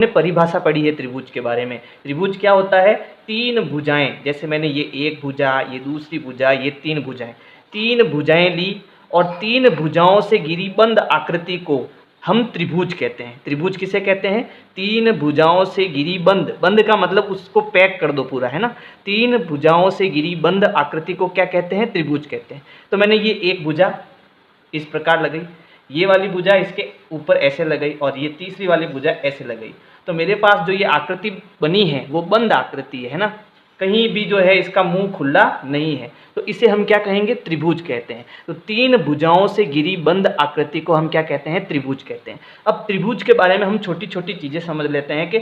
ने परिभाषा पढ़ी है त्रिभुज के बारे में। त्रिभुज क्या होता है? तीन भुजाएं, जैसे मैंने ये एक भुजा, ये दूसरी भुजा, ये तीन भुजाएं ली और तीन भुजाओं से घिरी बंद आकृति को हम त्रिभुज कहते हैं। त्रिभुज किसे कहते हैं? तीन भुजाओं से घिरी बंद, बंद का मतलब उसको पैक कर दो पूरा, है ना। तीन भुजाओं से घिरी बंद आकृति को क्या कहते हैं? त्रिभुज कहते हैं। तो मैंने ये एक भुजा इस प्रकार लगाई, ये वाली भुजा इसके ऊपर ऐसे लगाई और ये तीसरी वाली भुजा ऐसे लगाई, तो मेरे पास जो ये आकृति बनी है वो बंद आकृति है ना, कहीं भी जो है इसका मुंह खुला नहीं है, तो इसे हम क्या कहेंगे? त्रिभुज कहते हैं। तो तीन भुजाओं से घिरी बंद आकृति को हम क्या कहते हैं? त्रिभुज कहते हैं। अब त्रिभुज के बारे में हम छोटी छोटी चीज़ें समझ लेते हैं कि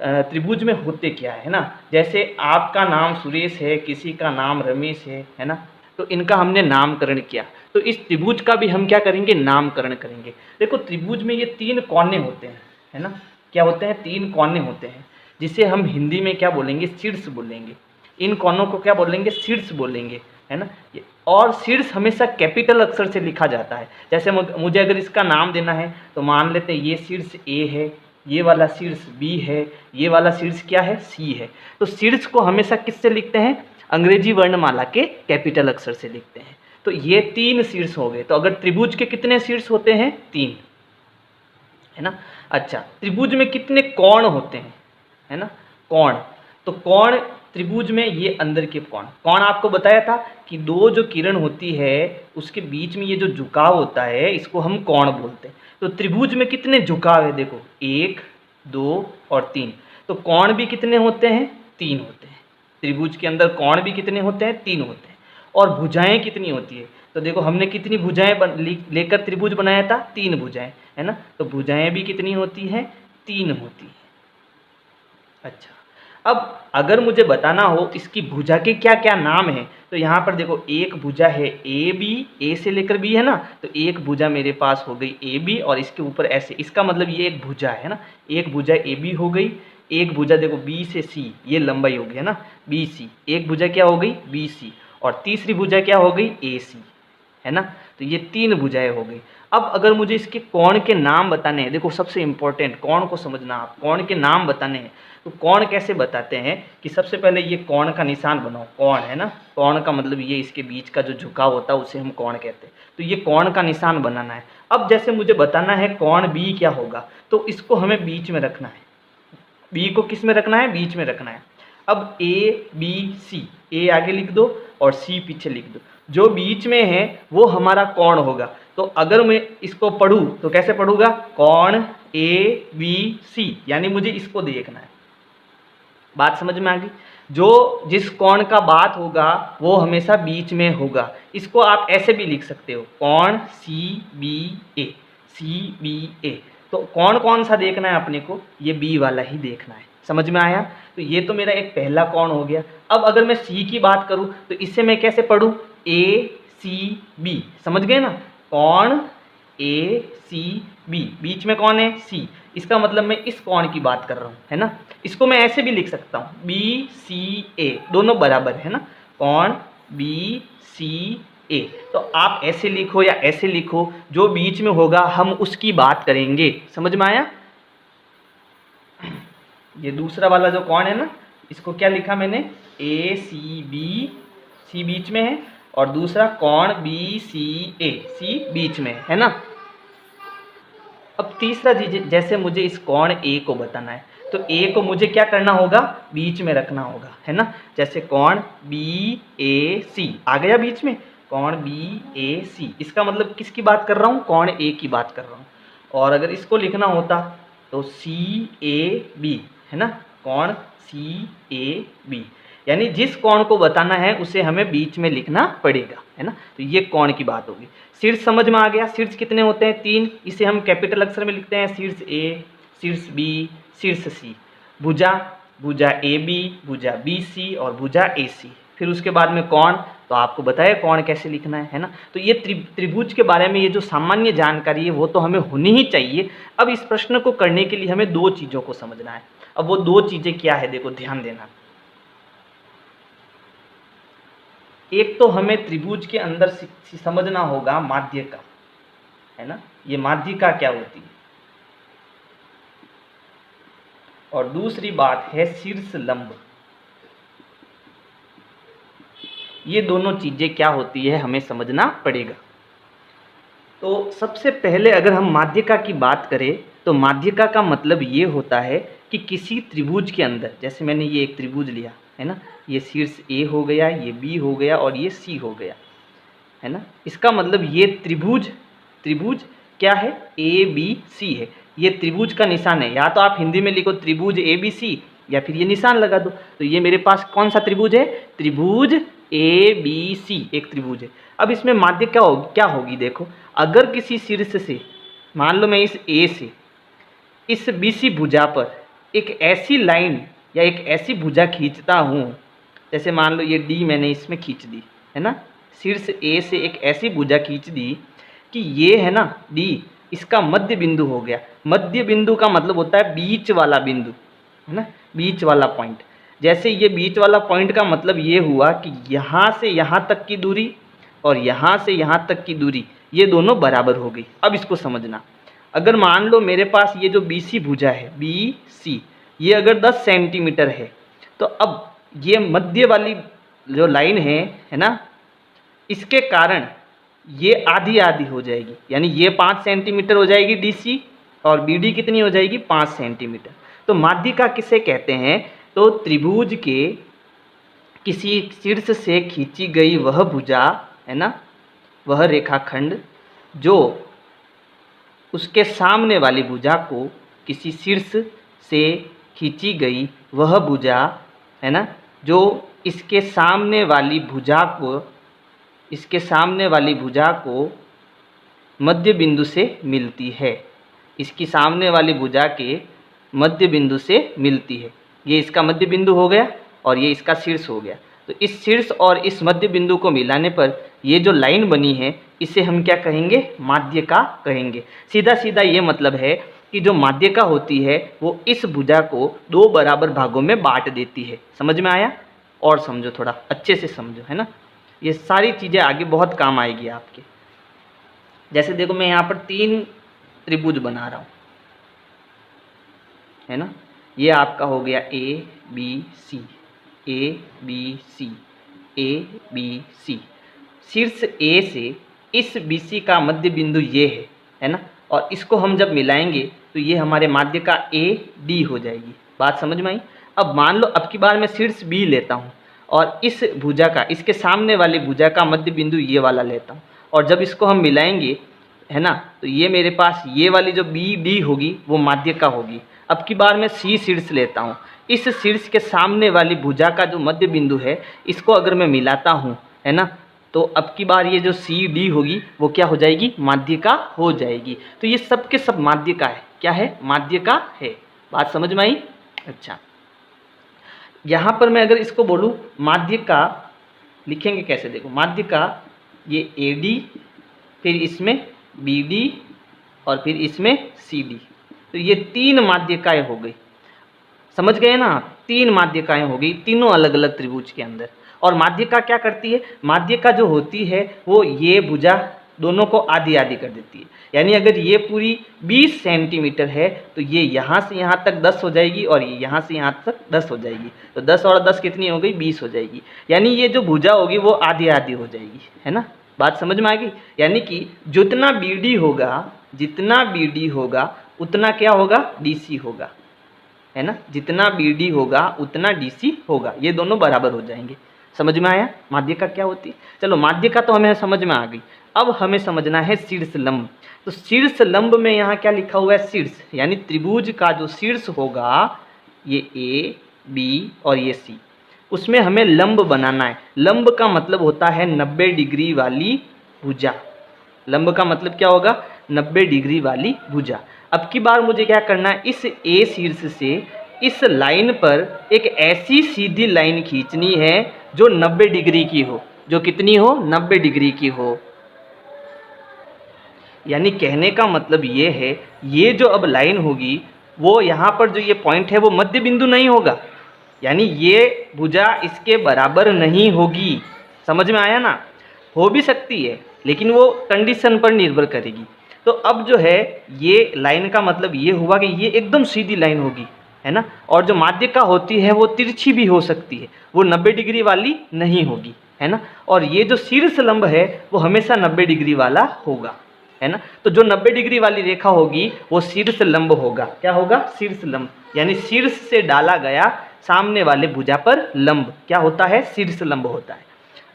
त्रिभुज में होते क्या है ना। जैसे आपका नाम सुरेश है, किसी का नाम रमेश है ना, तो इनका हमने नामकरण किया, तो इस त्रिभुज का भी हम क्या करेंगे? नामकरण करेंगे। देखो त्रिभुज में ये तीन कोने होते हैं, है ना। क्या होते हैं? तीन कोने होते हैं, जिसे हम हिंदी में क्या बोलेंगे? शीर्ष बोलेंगे। इन कोनों को क्या बोलेंगे? शीर्ष बोलेंगे, है ना। और शीर्ष हमेशा कैपिटल अक्षर से लिखा जाता है। जैसे मुझे अगर इसका नाम देना है तो मान लेते हैं ये शीर्ष ए है, ये वाला शीर्ष बी है, ये वाला शीर्ष क्या है? सी है। तो शीर्ष को हमेशा किससे लिखते हैं? अंग्रेजी वर्णमाला के कैपिटल अक्षर से लिखते हैं। तो ये तीन शीर्ष हो गए। तो अगर त्रिभुज के कितने शीर्ष होते हैं? तीन, है ना। अच्छा, त्रिभुज में कितने कोण होते हैं? है ना, कोण। तो कोण त्रिभुज में ये अंदर के कोण आपको बताया था कि दो जो किरण होती है उसके बीच में ये जो झुकाव होता है इसको हम कोण बोलते हैं। तो त्रिभुज में कितने झुकाव है? देखो 1, 2 और 3। तो कोण भी कितने होते हैं? 3 होते हैं। त्रिभुज के अंदर कोण भी कितने होते हैं? 3 होते हैं। और भुजाएं कितनी होती है? तो देखो हमने कितनी भुजाएं लेकर त्रिभुज बनाया था? 3 भुजाएं, है ना। तो भुजाएं भी कितनी होती हैं? 3 होती है। अच्छा, अब अगर मुझे बताना हो इसकी भुजा के क्या क्या नाम है, तो यहाँ पर देखो एक भुजा है ए बी, ए से लेकर बी, है ना। तो एक भुजा मेरे पास हो गई ए बी और इसके ऊपर ऐसे, इसका मतलब ये एक भुजा है ना। एक भुजा ए बी हो गई, एक भुजा देखो बी से सी, ये लंबाई होगी, है ना, बी सी। एक भुजा क्या हो गई? B C. और तीसरी भुजा क्या हो गई? ए सी, है ना। तो ये 3 भुजाएं हो गई। अब अगर मुझे इसके कोण के नाम बताने हैं, देखो सबसे इंपॉर्टेंट कोण को समझना आप, कोण के नाम बताने हैं। तो कोण कैसे बताते हैं कि सबसे पहले ये कोण का निशान बनाओ, कोण, है ना। कोण का मतलब ये इसके बीच का जो झुकाव होता है उसे हम कोण कहते हैं। तो ये कोण का निशान बनाना है। अब जैसे मुझे बताना है कोण बी क्या होगा, तो इसको हमें बीच में रखना है। बी को किस में रखना है? बीच में रखना है। अब ए बी सी, ए आगे लिख दो और सी पीछे लिख दो। जो बीच में है वो हमारा कोण होगा। तो अगर मैं इसको पढ़ूँ तो कैसे पढ़ूंगा? कोण ए बी सी, यानी मुझे इसको देखना है। बात समझ में आ गई? जो जिस कोण का बात होगा वो हमेशा बीच में होगा। इसको आप ऐसे भी लिख सकते हो, कोण सी बी ए, सी बी ए। तो कोण कौन सा देखना है अपने को? ये बी वाला ही देखना है। समझ में आया? तो ये तो मेरा एक पहला कोण हो गया। अब अगर मैं सी की बात करूं तो इससे मैं कैसे पढ़ूं? ए सी बी, समझ गए ना। कोण ए सी बी, बीच में कौन है? सी। इसका मतलब मैं इस कोण की बात कर रहा हूं, है ना। इसको मैं ऐसे भी लिख सकता हूं, बी सी ए, दोनों बराबर है ना, कोण बी सी ए। तो आप ऐसे लिखो या ऐसे लिखो, जो बीच में होगा हम उसकी बात करेंगे। समझ में आया? ये दूसरा वाला जो कोण है ना, इसको क्या लिखा मैंने? ए सी बी, सी बीच में है, और दूसरा कोण बी सी ए, सी बीच में है ना। अब तीसरा जैसे मुझे इस कोण ए को बताना है, तो ए को मुझे क्या करना होगा? बीच में रखना होगा, है ना। जैसे कोण बी ए सी आ गया बीच में, कोण बी ए सी। इसका मतलब किसकी बात कर रहा हूँ? कोण ए की बात कर रहा हूँ। और अगर इसको लिखना होता तो सी ए बी, है ना, कोण सी ए बी। यानी जिस कोण को बताना है उसे हमें बीच में लिखना पड़ेगा, है ना। तो ये कोण की बात होगी। शीर्ष समझ में आ गया? शीर्ष कितने होते हैं? 3। इसे हम कैपिटल अक्षर में लिखते हैं, शीर्ष ए, शीर्ष बी, शीर्ष सी। भुजा, भुजा ए बी, भुजा बी सी और भुजा ए सी। फिर उसके बाद में कोण, तो आपको बताया कोण कैसे लिखना है ना। तो ये त्रिभुज के बारे में ये जो सामान्य जानकारी है वो तो हमें होनी ही चाहिए। अब इस प्रश्न को करने के लिए हमें 2 चीज़ों को समझना है। अब वो 2 चीज़ें क्या है? देखो ध्यान देना। एक तो हमें त्रिभुज के अंदर समझना होगा माध्यिका, है ना। ये माध्यिका क्या होती है? और दूसरी बात है शीर्ष लंब। ये दोनों चीज़ें क्या होती है हमें समझना पड़ेगा। तो सबसे पहले अगर हम माध्यिका की बात करें तो माध्यिका का मतलब ये होता है कि किसी त्रिभुज के अंदर, जैसे मैंने ये एक त्रिभुज लिया है ना, ये शीर्ष ए हो गया, ये बी हो गया और ये सी हो गया, है ना। इसका मतलब ये त्रिभुज क्या है, ए बी सी है। ये त्रिभुज का निशान है, या तो आप हिंदी में लिखो त्रिभुज ए बी सी, या फिर ये निशान लगा दो। तो ये मेरे पास कौन सा त्रिभुज है, त्रिभुज ए बी सी एक त्रिभुज है। अब इसमें माध्य क्या होगी देखो, अगर किसी शीर्ष से, मान लो मैं इस ए से इस बी सी भुजा पर एक ऐसी लाइन या एक ऐसी भुजा खींचता हूँ, जैसे मान लो ये डी मैंने इसमें खींच दी है ना, शीर्ष ए से एक ऐसी भुजा खींच दी कि ये है ना डी, इसका मध्य बिंदु हो गया। मध्य बिंदु का मतलब होता है बीच वाला बिंदु, है ना, बीच वाला पॉइंट। जैसे ये बीच वाला पॉइंट का मतलब ये हुआ कि यहाँ से यहाँ तक की दूरी और यहाँ से यहाँ तक की दूरी ये दोनों बराबर हो गई। अब इसको समझना, अगर मान लो मेरे पास ये जो बी सी भुजा है, बी सी, ये अगर 10 सेंटीमीटर है, तो अब ये मध्य वाली जो लाइन है ना, इसके कारण ये आधी आधी हो जाएगी, यानी ये 5 सेंटीमीटर हो जाएगी डी सी और बी डी कितनी हो जाएगी, 5 सेंटीमीटर। तो माध्यिका किसे कहते हैं, तो त्रिभुज के किसी शीर्ष से खींची गई वह भुजा है ना, वह रेखाखंड जो उसके सामने वाली भुजा को, किसी शीर्ष से खींची गई वह भुजा है ना, जो इसके सामने वाली भुजा को मध्य बिंदु से मिलती है, इसकी सामने वाली भुजा के मध्य बिंदु से मिलती है। ये इसका मध्य बिंदु हो गया और ये इसका शीर्ष हो गया। तो इस शीर्ष और इस मध्य बिंदु को मिलाने पर ये जो लाइन बनी है इसे हम क्या कहेंगे, माध्यिका कहेंगे। सीधा सीधा ये मतलब है कि जो माध्यिका होती है वो इस भुजा को 2 बराबर भागों में बांट देती है। समझ में आया? और समझो, थोड़ा अच्छे से समझो, है ना। ये सारी चीज़ें आगे बहुत काम आएगी आपके। जैसे देखो मैं यहाँ पर 3 त्रिभुज बना रहा हूँ, है ना। ये आपका हो गया A B C, A B C, A B C. शीर्ष ए से इस बी सी का मध्य बिंदु ये है ना, और इसको हम जब मिलाएंगे तो ये हमारे माध्यिका ए डी हो जाएगी। बात समझ में आई? अब मान लो अब की बार मैं शीर्ष बी लेता हूँ और इस भुजा का, इसके सामने वाली भुजा का मध्य बिंदु ये वाला लेता हूँ, और जब इसको हम मिलाएंगे है ना, तो ये मेरे पास ये वाली जो बी डी होगी वो माध्यिका होगी। अब की बार मैं सी शीर्ष लेता हूँ, इस शीर्ष के सामने वाली भुजा का जो मध्य बिंदु है इसको अगर मैं मिलाता हूँ, है ना, तो अब की बार ये जो सी डी होगी वो क्या हो जाएगी, माध्यिका हो जाएगी। तो ये सब के सब माध्यिका है। क्या है? माध्यिका है। बात समझ में आई? अच्छा, यहाँ पर मैं अगर इसको बोलूँ माध्यिका, लिखेंगे कैसे देखो, माध्यिका ये ए डी, फिर इसमें बी डी और फिर इसमें सी डी। तो ये 3 माध्यिकाएँ हो गई। समझ गए ना आप? 3 माध्यिकाएँ हो गई, तीनों अलग अलग त्रिभुज के अंदर। और माध्यिका क्या करती है, माध्यिका जो होती है वो ये भुजा दोनों को आधी आधी कर देती है। यानी अगर ये पूरी 20 सेंटीमीटर है तो ये यहाँ से यहाँ तक 10 हो जाएगी और ये यहाँ से यहाँ तक 10 हो जाएगी। तो 10 और 10 कितनी हो गई, 20 हो जाएगी। यानी ये जो भुजा होगी वो आधी आधी हो जाएगी, है ना। बात समझ में आ गई? यानी कि जितना बी डी होगा उतना क्या होगा, डी सी होगा, है ना। जितना बी डी होगा उतना डी सी होगा, ये दोनों बराबर हो जाएंगे। समझ में आया माध्यिका क्या होती है? चलो माध्यिका तो हमें समझ में आ गई। अब हमें समझना है शीर्ष लंब। तो शीर्ष लंब में यहाँ क्या लिखा हुआ है, शीर्ष, यानी त्रिभुज का जो शीर्ष होगा ये ए बी और ये सी, उसमें हमें लंब बनाना है। लंब का मतलब होता है 90 डिग्री वाली भुजा। लंब का मतलब क्या होगा, 90 डिग्री वाली भुजा। अब की बार मुझे क्या करना है, इस ए शीर्ष से इस लाइन पर एक ऐसी सीधी लाइन खींचनी है जो 90 डिग्री की हो। जो कितनी हो, 90 डिग्री की हो। यानी कहने का मतलब ये है, ये जो अब लाइन होगी वो यहाँ पर जो ये पॉइंट है वो मध्य बिंदु नहीं होगा, यानी ये भुजा इसके बराबर नहीं होगी। समझ में आया ना? हो भी सकती है लेकिन वो कंडीशन पर निर्भर करेगी। तो अब जो है ये लाइन का मतलब ये हुआ कि ये एकदम सीधी लाइन होगी, है ना। और जो माध्यिका होती है वो तिरछी भी हो सकती है, वो 90 डिग्री वाली नहीं होगी, है ना। और ये जो शीर्ष लंब है वो हमेशा 90 डिग्री वाला होगा, है ना। तो जो 90 डिग्री वाली रेखा होगी वो शीर्ष लंब होगा। क्या होगा? शीर्ष लंब, यानी शीर्ष से डाला गया सामने वाले भुजा पर लंब क्या होता है? शीर्ष लंब होता है।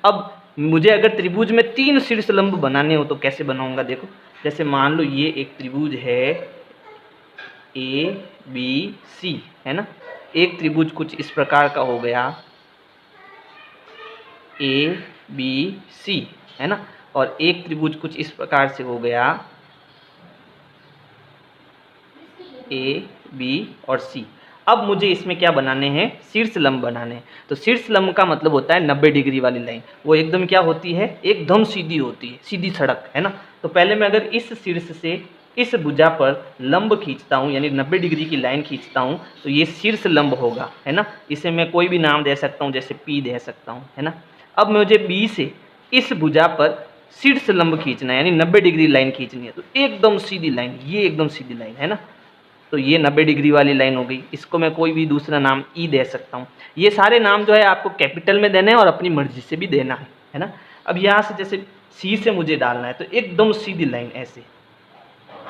अब मुझे अगर त्रिभुज में 3 शीर्ष लंब बनाने हो तो कैसे बनाऊंगा? देखो, जैसे मान लो ये एक त्रिभुज है ABC, है ना। एक त्रिभुज कुछ इस प्रकार का हो गया ABC, है ना। और एक त्रिभुज कुछ इस प्रकार से हो गया AB और C। अब मुझे इसमें क्या बनाने हैं? शीर्ष लंब बनाने हैं। तो शीर्ष लंब का मतलब होता है 90 डिग्री वाली लाइन। वो एकदम क्या होती है? एकदम सीधी होती है, सीधी सड़क, है ना। तो पहले मैं अगर इस शीर्ष से इस भुजा पर लंब खींचता हूँ, यानी 90 डिग्री की लाइन खींचता हूँ, तो ये शीर्ष लंब होगा, है ना। इसे मैं कोई भी नाम दे सकता हूँ, जैसे P दे सकता हूँ, है ना। अब मुझे B से इस भुजा पर शीर्ष लंब खींचना है, यानी 90 डिग्री लाइन खींचनी है। तो एकदम सीधी लाइन, ये एकदम सीधी लाइन, है ना। तो ये 90 डिग्री वाली लाइन हो गई। इसको मैं कोई भी दूसरा नाम E दे सकता हूँ। ये सारे नाम जो है आपको कैपिटल में देने हैं और अपनी मर्जी से भी देना है ना। अब यहाँ से जैसे C से मुझे डालना है, तो एकदम सीधी लाइन ऐसे,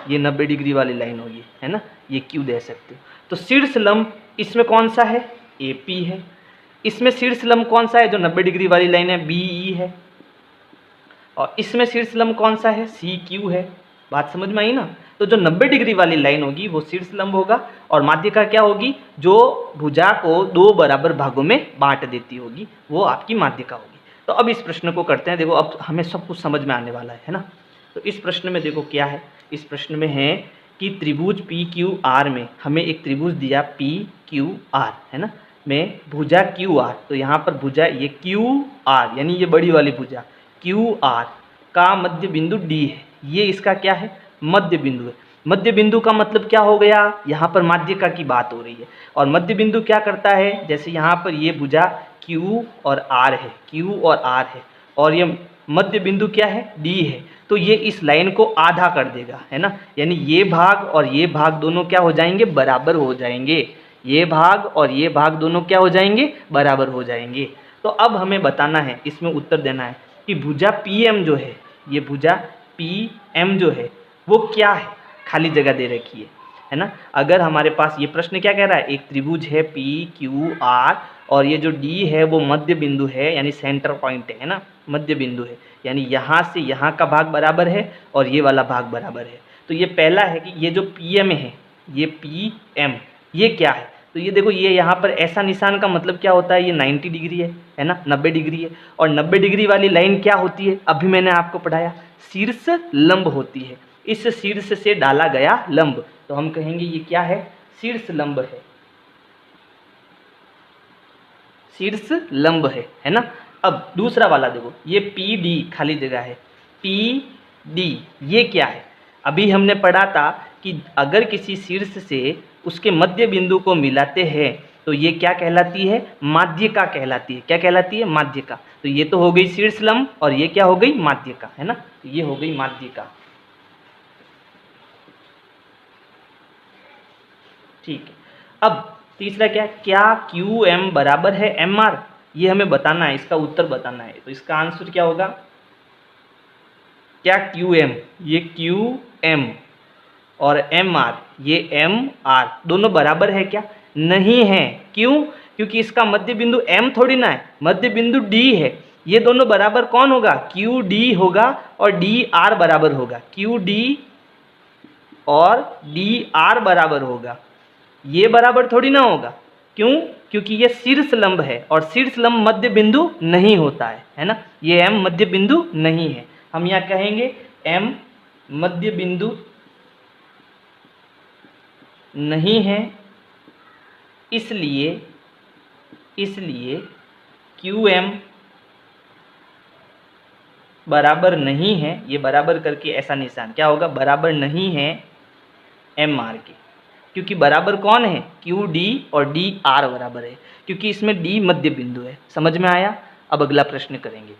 ये 90 डिग्री वाली लाइन होगी, है ना। ये Q दे सकते हो। तो शीर्ष लंब इसमें कौन सा है? AP है। इसमें शीर्ष लंब कौन सा है जो 90 डिग्री वाली लाइन है? BE है। और इसमें शीर्ष लंब कौन सा है? CQ है। बात समझ में आई ना। तो जो 90 डिग्री वाली लाइन होगी वो शीर्ष लंब होगा, और माध्यिका क्या होगी? जो भुजा को 2 बराबर भागों में बांट देती होगी, वो आपकी माध्यिका होगी। तो अब इस प्रश्न को करते हैं। देखो, अब हमें सब कुछ समझ में आने वाला है ना। तो इस प्रश्न में देखो क्या है। इस प्रश्न में है कि त्रिभुज PQR में हमें एक त्रिभुज दिया PQR, है ना, में भुजा QR। तो यहाँ पर भुजा ये QR, यानी ये बड़ी वाली भुजा QR का मध्य बिंदु D है। ये इसका क्या है? मध्य बिंदु है। मध्य बिंदु का मतलब क्या हो गया? यहाँ पर माध्यिका की बात हो रही है। और मध्य बिंदु क्या करता है? जैसे यहाँ पर ये भुजा Q और R है, Q और R है, और ये मध्य बिंदु क्या है? D है। तो ये इस लाइन को आधा कर देगा, है ना। यानी ये भाग और ये भाग दोनों क्या हो जाएंगे? बराबर हो जाएंगे। ये भाग और ये भाग दोनों क्या हो जाएंगे? बराबर हो जाएंगे। तो अब हमें बताना है, इसमें उत्तर देना है कि भुजा PM जो है, ये भुजा PM जो है वो क्या है? खाली जगह दे रखी है ना। अगर हमारे पास ये प्रश्न क्या कह रहा है? एक त्रिभुज है PQR और ये जो D है वो मध्य बिंदु है, यानी सेंटर पॉइंट है ना, मध्य बिंदु है। यानी यहाँ से यहाँ का भाग बराबर है और ये वाला भाग बराबर है। तो ये पहला है कि ये जो PM है, ये PM, ये क्या है? तो ये देखो, ये यहाँ पर ऐसा निशान का मतलब क्या होता है? ये 90 डिग्री है ना, 90 डिग्री है। और 90 डिग्री वाली लाइन क्या होती है? अभी मैंने आपको पढ़ाया, शीर्ष लंब होती है। इस शीर्ष से डाला गया लंब, तो हम कहेंगे ये क्या है? शीर्ष लंब है, शीर्ष लंब है ना। अब दूसरा वाला देखो, ये PD खाली जगह है, PD ये क्या है? अभी हमने पढ़ा था कि अगर किसी शीर्ष से उसके मध्य बिंदु को मिलाते हैं तो ये क्या कहलाती है? माध्यिका कहलाती है। क्या कहलाती है? माध्यिका। तो ये तो हो गई शीर्ष लंब और ये क्या हो गई? माध्यिका, है ना। तो ये हो गई माध्यिका, ठीक है। अब तीसरा क्या है? क्या QM बराबर है MR? ये हमें बताना है, इसका उत्तर बताना है। तो इसका आंसर क्या होगा? क्या QM, ये QM और MR, ये MR दोनों बराबर है क्या? नहीं है। क्यों? क्योंकि इसका मध्य बिंदु M थोड़ी ना है, मध्य बिंदु D है। ये दोनों बराबर कौन होगा? QD होगा और DR बराबर होगा। QD और DR बराबर होगा, ये बराबर थोड़ी ना होगा। क्यों? क्योंकि ये शीर्ष लंब है और शीर्ष लंब मध्य बिंदु नहीं होता है ना। ये M मध्य बिंदु नहीं है। हम यहाँ कहेंगे M मध्य बिंदु नहीं है, इसलिए QM बराबर नहीं है। ये बराबर करके ऐसा निशान क्या होगा? बराबर नहीं है MR के, क्योंकि बराबर कौन है? QD और DR बराबर है, क्योंकि इसमें D मध्य बिंदु है। समझ में आया? अब अगला प्रश्न करेंगे।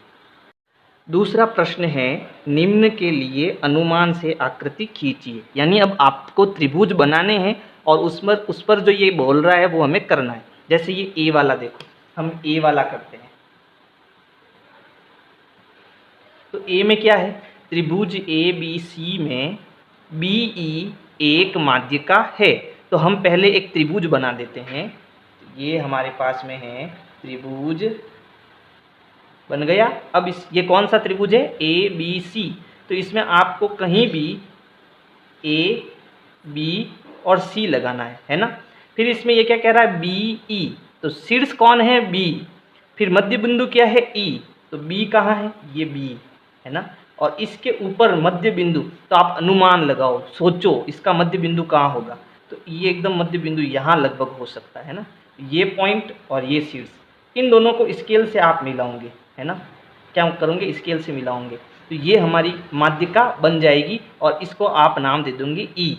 दूसरा प्रश्न है, निम्न के लिए अनुमान से आकृति खींचिए। यानी अब आपको त्रिभुज बनाने हैं और उस पर जो ये बोल रहा है वो हमें करना है। जैसे ये ए वाला देखो, हम ए वाला करते हैं। तो ए में क्या है, त्रिभुज ए बी सी में बी ई एक माध्यिका है। तो हम पहले एक त्रिभुज बना देते हैं। ये हमारे पास में है त्रिभुज, बन गया। अब ये कौन सा त्रिभुज है, ए बी सी। तो इसमें आपको कहीं भी ए बी और सी लगाना है ना। फिर इसमें ये क्या कह रहा है, बी ई। तो शीर्ष कौन है, बी। फिर मध्य बिंदु क्या है, ई। तो बी कहाँ है, ये बी है ना। और इसके ऊपर मध्य बिंदु, तो आप अनुमान लगाओ, सोचो इसका मध्य बिंदु कहाँ होगा। तो ये एकदम मध्य बिंदु यहाँ लगभग हो सकता है ना। ये पॉइंट और ये शीर्ष, इन दोनों को स्केल से आप मिलाओगे है ना। क्या करोगे, स्केल से मिलाओगे। तो ये हमारी माध्यिका बन जाएगी और इसको आप नाम दे दूंगी ई।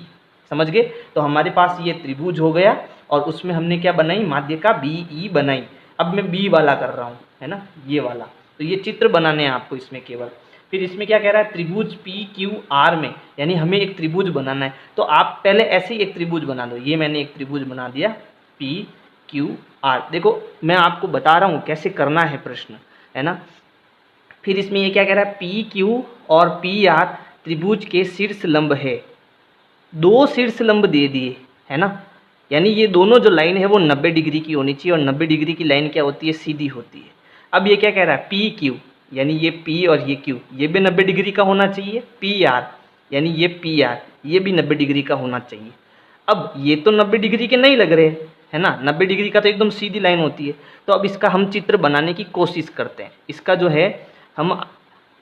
समझ गए। तो हमारे पास ये त्रिभुज हो गया और उसमें हमने क्या बनाई, माध्यिका बी ई बनाई। अब मैं बी वाला कर रहा हूँ है ना, ये वाला। तो ये चित्र बनाने हैं आपको इसमें केवल। फिर इसमें क्या कह रहा है, त्रिभुज पी क्यू आर में, यानी हमें एक त्रिभुज बनाना है। तो आप पहले ऐसे ही एक त्रिभुज बना दो। ये मैंने एक त्रिभुज बना दिया पी क्यू आर। देखो मैं आपको बता रहा हूँ कैसे करना है प्रश्न, है ना। फिर इसमें ये क्या कह रहा है, पी क्यू और पी आर त्रिभुज के शीर्ष लंब है। दो शीर्ष लंब दे दिए है ना, यानी ये दोनों जो लाइन है वो 90 डिग्री की होनी चाहिए। और 90 डिग्री की लाइन क्या होती है, सीधी होती है। अब ये क्या कह रहा है, पी क्यू, यानी ये पी और ये क्यू, ये भी 90 डिग्री का होना चाहिए। पी आर, यानी ये पी आर, ये भी 90 डिग्री का होना चाहिए। अब ये तो 90 डिग्री के नहीं लग रहे है ना, 90 डिग्री का तो एकदम सीधी लाइन होती है। तो अब इसका हम चित्र बनाने की कोशिश करते हैं। इसका जो है हम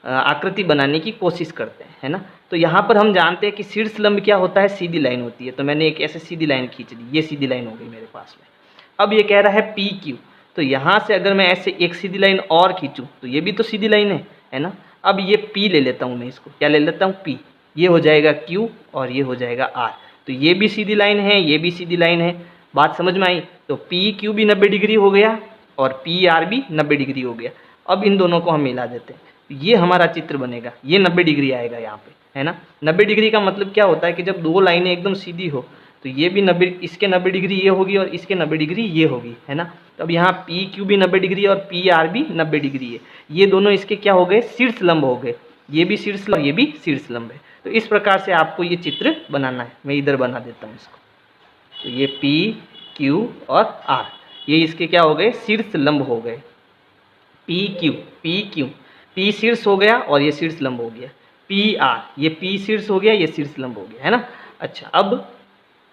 आकृति बनाने की कोशिश करते हैं, है ना। तो यहाँ पर हम जानते हैं कि शीर्ष लंब क्या होता है, सीधी लाइन होती है। तो मैंने एक ऐसे सीधी लाइन खींच दी, ये सीधी लाइन हो गई मेरे पास में। अब ये कह रहा है पी क्यू, तो यहाँ से अगर मैं ऐसे एक सीधी लाइन और खींचूँ तो ये भी तो सीधी लाइन है ना। अब ये पी ले लेता हूँ मैं, इसको क्या ले लेता हूँ, पी। ये हो जाएगा क्यू और ये हो जाएगा आर। तो ये भी सीधी लाइन है, ये भी सीधी लाइन है। बात समझ में आई। तो पी क्यू भी 90 डिग्री हो गया और पी आर भी 90 डिग्री हो गया। अब इन दोनों को हम मिला देते हैं, ये हमारा चित्र बनेगा। ये 90 डिग्री आएगा यहाँ पे, है ना। 90 डिग्री का मतलब क्या होता है कि जब दो लाइनें एकदम सीधी हो तो ये भी 90, इसके 90 डिग्री ये होगी और इसके 90 डिग्री ये होगी, है ना। तो अब यहाँ पी क्यू भी 90 डिग्री और पी आर भी 90 डिग्री है। ये दोनों इसके क्या हो गए, शीर्ष लंब हो गए। ये भी शीर्ष लंब, ये भी शीर्ष लंब है। तो इस प्रकार से आपको ये चित्र बनाना है। मैं इधर बना देता हूँ इसको। तो ये पी क्यू और आर, ये इसके क्या हो गए, शीर्ष लंब हो गए। पी क्यू, पी शीर्ष हो गया और ये शीर्ष लंब हो गया। पी आर, ये पी शीर्ष हो गया, ये शीर्ष लंब हो गया, है ना। अच्छा, अब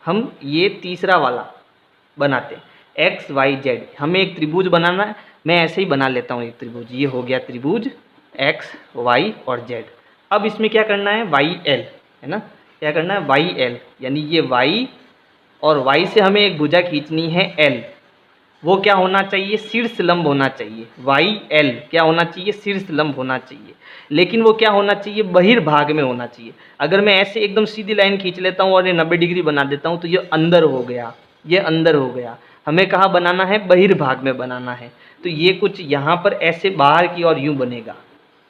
हम ये तीसरा वाला बनाते हैं, एक्स वाई जेड। हमें एक त्रिभुज बनाना है। मैं ऐसे ही बना लेता हूँ एक त्रिभुज। ये हो गया त्रिभुज एक्स वाई और जेड। अब इसमें क्या करना है, वाई एल, है ना। क्या करना है, वाई एल, यानी ये वाई और वाई से हमें एक भुजा खींचनी है एल। वो क्या होना चाहिए, शीर्ष लंब होना चाहिए। वाई एल क्या होना चाहिए, शीर्ष लंब होना चाहिए। लेकिन वो क्या होना चाहिए, बहिर्भाग में होना चाहिए। अगर मैं ऐसे एकदम सीधी लाइन खींच लेता हूँ और ये 90 डिग्री बना देता हूँ तो ये अंदर हो गया, ये अंदर हो गया। हमें कहाँ बनाना है, बहिर्भाग में बनाना है। तो ये कुछ यहाँ पर ऐसे बाहर की ओर यूँ बनेगा।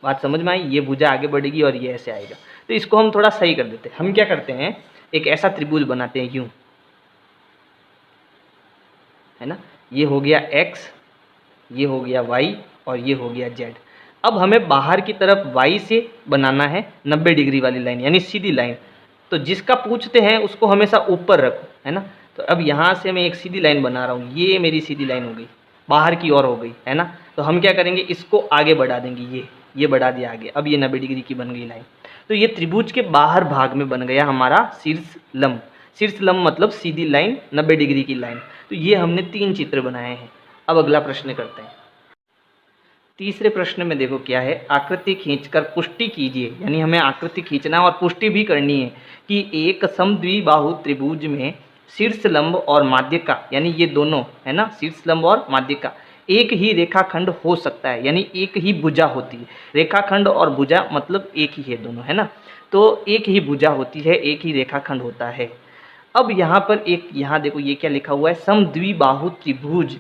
बात समझ में आई। ये भुजा आगे बढ़ेगी और ये ऐसे आएगा। तो इसको हम थोड़ा सही कर देते हैं। हम क्या करते हैं, एक ऐसा त्रिभुज बनाते हैं यूँ, है ना। ये हो गया x, ये हो गया y और ये हो गया z। अब हमें बाहर की तरफ y से बनाना है 90 डिग्री वाली लाइन, यानी सीधी लाइन। तो जिसका पूछते हैं उसको हमेशा ऊपर रखो, है ना। तो अब यहाँ से मैं एक सीधी लाइन बना रहा हूँ। ये मेरी सीधी लाइन हो गई, बाहर की ओर हो गई, है ना। तो हम क्या करेंगे, इसको आगे बढ़ा देंगे। ये बढ़ा दिया आगे। अब ये 90 डिग्री की बन गई लाइन। तो ये त्रिभुज के बाहर भाग में बन गया हमारा शीर्ष लंब। शीर्ष लंब मतलब सीधी लाइन, 90 डिग्री की लाइन। तो ये हमने 3 चित्र बनाए हैं। अब अगला प्रश्न करते हैं। तीसरे प्रश्न में देखो क्या है, आकृति खींचकर पुष्टि कीजिए। यानी हमें आकृति खींचना और पुष्टि भी करनी है कि एक समद्विबाहु त्रिभुज में शीर्ष लंब और माध्यिका, यानी ये दोनों, है ना, शीर्ष लंब और माध्यिका एक ही रेखाखंड हो सकता है। यानी एक ही भुजा होती है। रेखाखंड और भुजा मतलब एक ही है दोनों, है ना। तो एक ही भुजा होती है, एक ही रेखाखंड होता है। अब यहाँ पर एक, यहाँ देखो ये क्या लिखा हुआ है, समद्विबाहु त्रिभुज।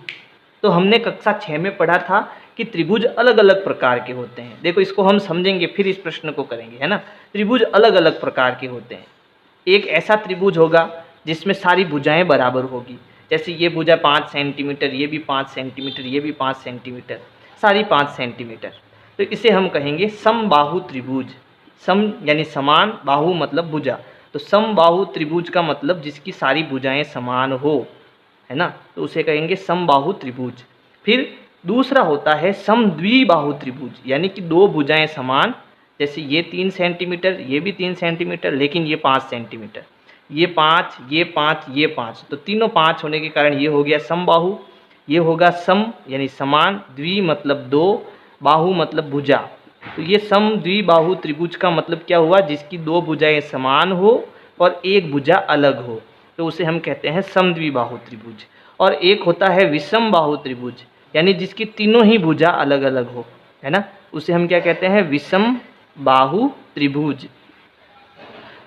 तो हमने कक्षा 6 में पढ़ा था कि त्रिभुज अलग अलग प्रकार के होते हैं। देखो इसको हम समझेंगे फिर इस प्रश्न को करेंगे, है ना। त्रिभुज अलग अलग प्रकार के होते हैं। एक ऐसा त्रिभुज होगा जिसमें सारी भुजाएं बराबर होगी। जैसे ये भुजा 5 सेंटीमीटर, ये भी 5 सेंटीमीटर, ये भी 5 सेंटीमीटर, सारी 5 सेंटीमीटर, तो इसे हम कहेंगे समबाहु त्रिभुज। सम यानी समान, बाहु मतलब भुजा, तो समबाहु त्रिभुज का मतलब जिसकी सारी भुजाएं समान हो, है ना, तो उसे कहेंगे समबाहु त्रिभुज। फिर दूसरा होता है समद्विबाहु त्रिभुज, यानी कि दो भुजाएं समान, जैसे ये 3 सेंटीमीटर, ये भी 3 सेंटीमीटर, लेकिन ये 5 सेंटीमीटर, ये 5, ये 5, ये 5, तो तीनों 5 होने के कारण ये हो गया समबाहु। ये होगा सम यानी समान, द्वि मतलब दो, बाहु मतलब भुजा, तो ये समद्विबाहु त्रिभुज का मतलब क्या हुआ, जिसकी दो भुजाएं समान हो और एक भुजा अलग हो, तो उसे हम कहते हैं समद्विबाहु त्रिभुज। और एक होता है विषमबाहु त्रिभुज, यानी जिसकी तीनों ही भुजा अलग अलग हो, है ना, उसे हम क्या कहते हैं, विषमबाहु त्रिभुज।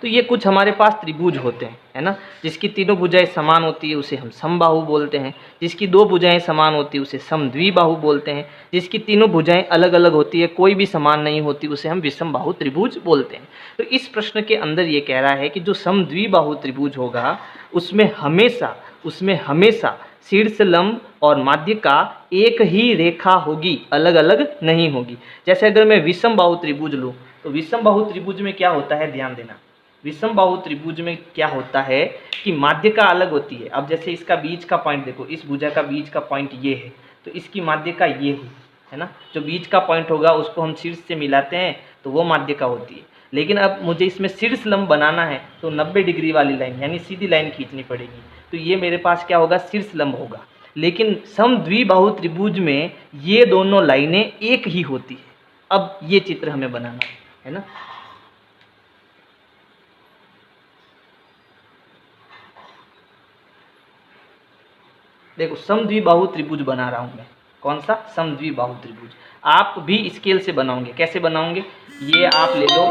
तो ये कुछ हमारे पास त्रिभुज होते हैं, है ना, जिसकी तीनों भुजाएं समान होती है उसे हम समबाहु बोलते हैं, जिसकी दो भुजाएं समान होती है उसे समद्विबाहु बोलते हैं, जिसकी तीनों भुजाएं अलग अलग होती है, कोई भी समान नहीं होती, उसे हम विषमबाहु त्रिभुज बोलते हैं। तो इस प्रश्न के अंदर ये कह रहा है कि जो समद्विबाहु त्रिभुज होगा उसमें हमेशा शीर्ष लंब और माध्यिका एक ही रेखा होगी, अलग अलग नहीं होगी। जैसे अगर मैं विषमबाहु त्रिभुज लूँ, तो विषमबाहु त्रिभुज में क्या होता है, ध्यान देना, विषमबाहु त्रिभुज में क्या होता है कि माध्यिका अलग होती है। अब जैसे इसका बीच का पॉइंट देखो, इस भुजा का बीच का पॉइंट ये है, तो इसकी माध्यिका ये हुई, है ना, जो बीच का पॉइंट होगा उसको हम शीर्ष से मिलाते हैं तो वो माध्यिका होती है। लेकिन अब मुझे इसमें शीर्ष लंब बनाना है तो 90 डिग्री वाली लाइन यानी सीधी लाइन खींचनी पड़ेगी, तो ये मेरे पास क्या होगा, शीर्ष लंब होगा। लेकिन समद्विबाहु त्रिभुज में ये दोनों लाइनें एक ही होती है। अब ये चित्र हमें बनाना है ना, देखो समद्विबाहु त्रिभुज बना रहा हूँ मैं, कौन सा, समद्विबाहु त्रिभुज। आप भी स्केल से बनाओगे, कैसे बनाओगे, ये आप ले लो,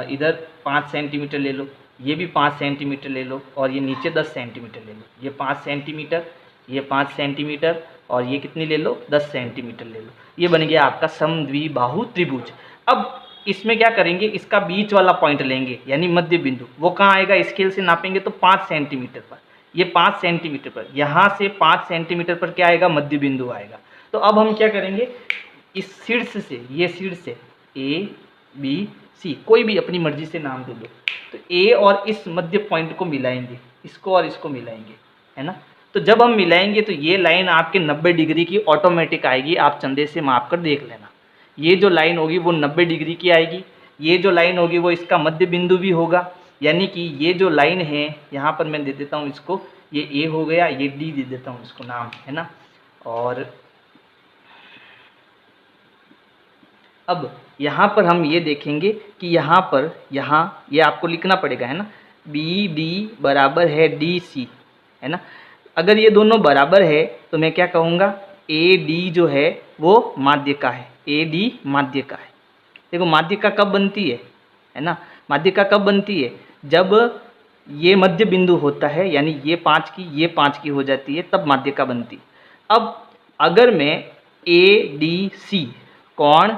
इधर 5 सेंटीमीटर ले लो, ये भी 5 सेंटीमीटर ले लो, और ये नीचे 10 सेंटीमीटर ले लो, ये 5 सेंटीमीटर, ये 5 सेंटीमीटर, और ये कितनी ले लो, 10 सेंटीमीटर ले लो। ये बन गया आपका समद्विबाहु त्रिभुज। अब इसमें क्या करेंगे, इसका बीच वाला पॉइंट लेंगे यानी मध्य बिंदु, वो कहाँ आएगा, स्केल से नापेंगे तो 5 सेंटीमीटर पर, ये 5 सेंटीमीटर पर, यहाँ से 5 सेंटीमीटर पर क्या आएगा, मध्य बिंदु आएगा। तो अब हम क्या करेंगे, इस शीर्ष से, ये शीर्ष से ए बी सी, कोई भी अपनी मर्जी से नाम दे दो, तो ए और इस मध्य पॉइंट को मिलाएंगे, इसको और इसको मिलाएंगे, है ना। तो जब हम मिलाएंगे तो ये लाइन आपके 90 डिग्री की ऑटोमेटिक आएगी, आप चंदे से माप कर देख लेना। ये जो लाइन होगी वो 90 डिग्री की आएगी, ये जो लाइन होगी वो इसका मध्य बिंदु भी होगा, यानी कि ये जो लाइन है, यहाँ पर मैं दे देता हूँ इसको, ये ए हो गया, ये डी दे देता हूँ इसको नाम, है ना। और अब यहाँ पर हम ये देखेंगे कि यहाँ पर, यहाँ ये आपको लिखना पड़ेगा, है ना, बी डी बराबर है डी सी, है ना। अगर ये दोनों बराबर है तो मैं क्या कहूँगा, ए डी जो है वो माध्यिका है, ए डी माध्यिका है। देखो माध्यिका कब बनती है ना, माध्यिका कब बनती है, जब ये मध्य बिंदु होता है, यानी ये 5 की ये 5 की हो जाती है, तब माध्यिका बनती। अब अगर मैं ए डी सी, कोण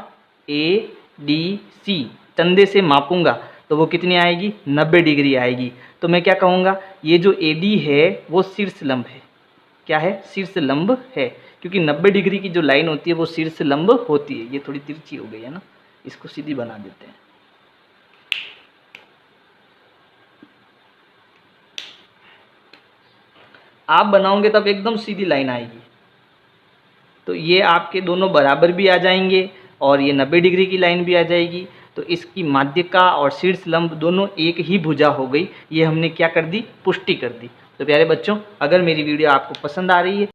ए डी सी चंदे से मापूंगा तो वो कितनी आएगी, 90 डिग्री आएगी। तो मैं क्या कहूँगा, ये जो ए डी है वो शीर्ष लंब है, क्या है, शीर्ष लंब है, क्योंकि 90 डिग्री की जो लाइन होती है वो शीर्ष लंब होती है। ये थोड़ी तिरछी हो गई है ना, इसको सीधी बना देते हैं। आप बनाओगे तब एकदम सीधी लाइन आएगी, तो ये आपके दोनों बराबर भी आ जाएंगे और ये 90 डिग्री की लाइन भी आ जाएगी। तो इसकी माध्यिका और शीर्ष लंब दोनों एक ही भुजा हो गई। ये हमने क्या कर दी, पुष्टि कर दी। तो प्यारे बच्चों, अगर मेरी वीडियो आपको पसंद आ रही है